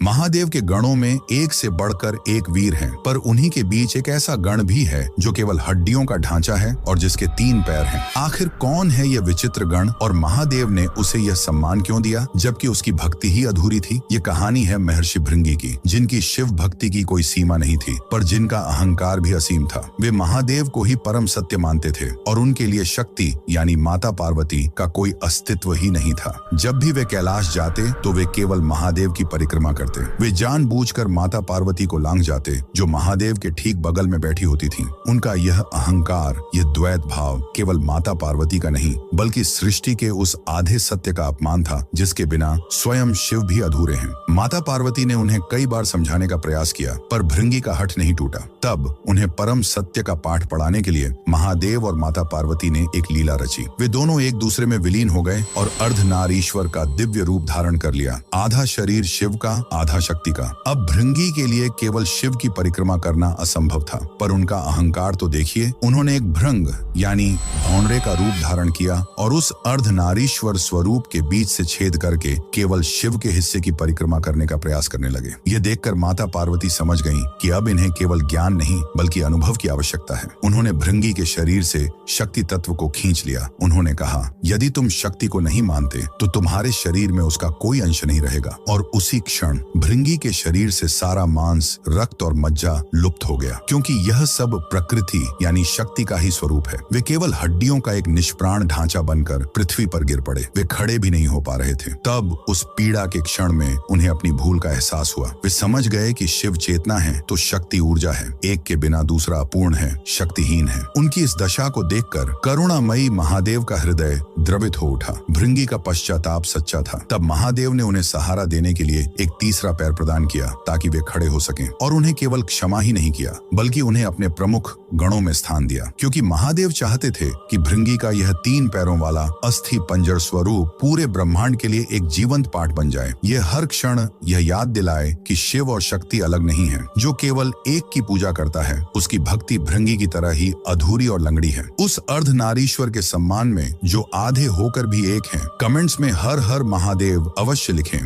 महादेव के गणों में एक से बढ़कर एक वीर हैं, पर उन्हीं के बीच एक ऐसा गण भी है जो केवल हड्डियों का ढांचा है और जिसके 3 पैर हैं। आखिर कौन है यह विचित्र गण और महादेव ने उसे यह सम्मान क्यों दिया जबकि उसकी भक्ति ही अधूरी थी? ये कहानी है महर्षि भृंगी की, जिनकी शिव भक्ति की कोई सीमा नहीं थी, पर जिनका अहंकार भी असीम था। वे महादेव को ही परम सत्य मानते थे और उनके लिए शक्ति यानी माता पार्वती का कोई अस्तित्व ही नहीं था। जब भी वे कैलाश जाते तो वे केवल महादेव की परिक्रमा करते। वे जानबूझकर माता पार्वती को लांघ जाते, जो महादेव के ठीक बगल में बैठी होती थीं। उनका यह अहंकार, यह द्वैत भाव केवल माता पार्वती का नहीं बल्कि सृष्टि के उस आधे सत्य का अपमान था जिसके बिना स्वयं शिव भी अधूरे हैं। माता पार्वती ने उन्हें कई बार समझाने का प्रयास किया, पर भृंगी का हठ नहीं टूटा। तब उन्हें परम सत्य का पाठ पढ़ाने के लिए महादेव और माता पार्वती ने एक लीला रची। वे दोनों एक दूसरे में विलीन हो गए और अर्धनारीश्वर का दिव्य रूप धारण कर लिया, आधा शरीर शिव का, आधा शक्ति का। अब भृंगी के लिए केवल शिव की परिक्रमा करना असंभव था, पर उनका अहंकार तो देखिए। उन्होंने एक भृंग यानी भौंडरे का रूप धारण किया और उस अर्धनारीश्वर स्वरूप के बीच से छेद करके केवल शिव के हिस्से की परिक्रमा करने का प्रयास करने लगे। यह देखकर माता पार्वती समझ गईं कि अब इन्हें केवल ज्ञान नहीं बल्कि अनुभव की आवश्यकता है। उन्होंने भृंगी के शरीर से शक्ति तत्व को खींच लिया। उन्होंने कहा, यदि तुम शक्ति को नहीं मानते तो तुम्हारे शरीर में उसका कोई अंश नहीं रहेगा। और उसी क्षण भृंगी के शरीर से सारा मांस, रक्त और मज्जा लुप्त हो गया, क्योंकि यह सब प्रकृति यानी शक्ति का ही स्वरूप है। वे केवल हड्डियों का एक निष्प्राण ढांचा बनकर पृथ्वी पर गिर पड़े। वे खड़े भी नहीं हो पा रहे थे। तब उस पीड़ा के क्षण में उन्हें अपनी भूल का एहसास हुआ। वे समझ गए कि शिव चेतना है तो शक्ति ऊर्जा है, एक के बिना दूसरा अपूर्ण है, शक्तिहीन है। उनकी इस दशा को देखकर करुणामयी महादेव का हृदय द्रवित हो उठा। भृंगी का पश्चाताप सच्चा था। तब महादेव ने उन्हें सहारा देने के लिए एक तीसरा पैर प्रदान किया ताकि वे खड़े हो सकें, और उन्हें केवल क्षमा ही नहीं किया बल्कि उन्हें अपने प्रमुख गणों में स्थान दिया, क्योंकि महादेव चाहते थे कि भृंगी का यह 3 पैरों वाला अस्थि पंजर स्वरूप पूरे ब्रह्मांड के लिए एक जीवंत पाठ बन जाए। यह हर क्षण यह याद दिलाए कि शिव और शक्ति अलग नहीं है। जो केवल एक की पूजा करता है उसकी भक्ति भृंगी की तरह ही अधूरी और लंगड़ी है। उस अर्धनारीश्वर के सम्मान में जो आधे होकर भी एक हैं, कमेंट्स में हर हर महादेव अवश्य लिखें।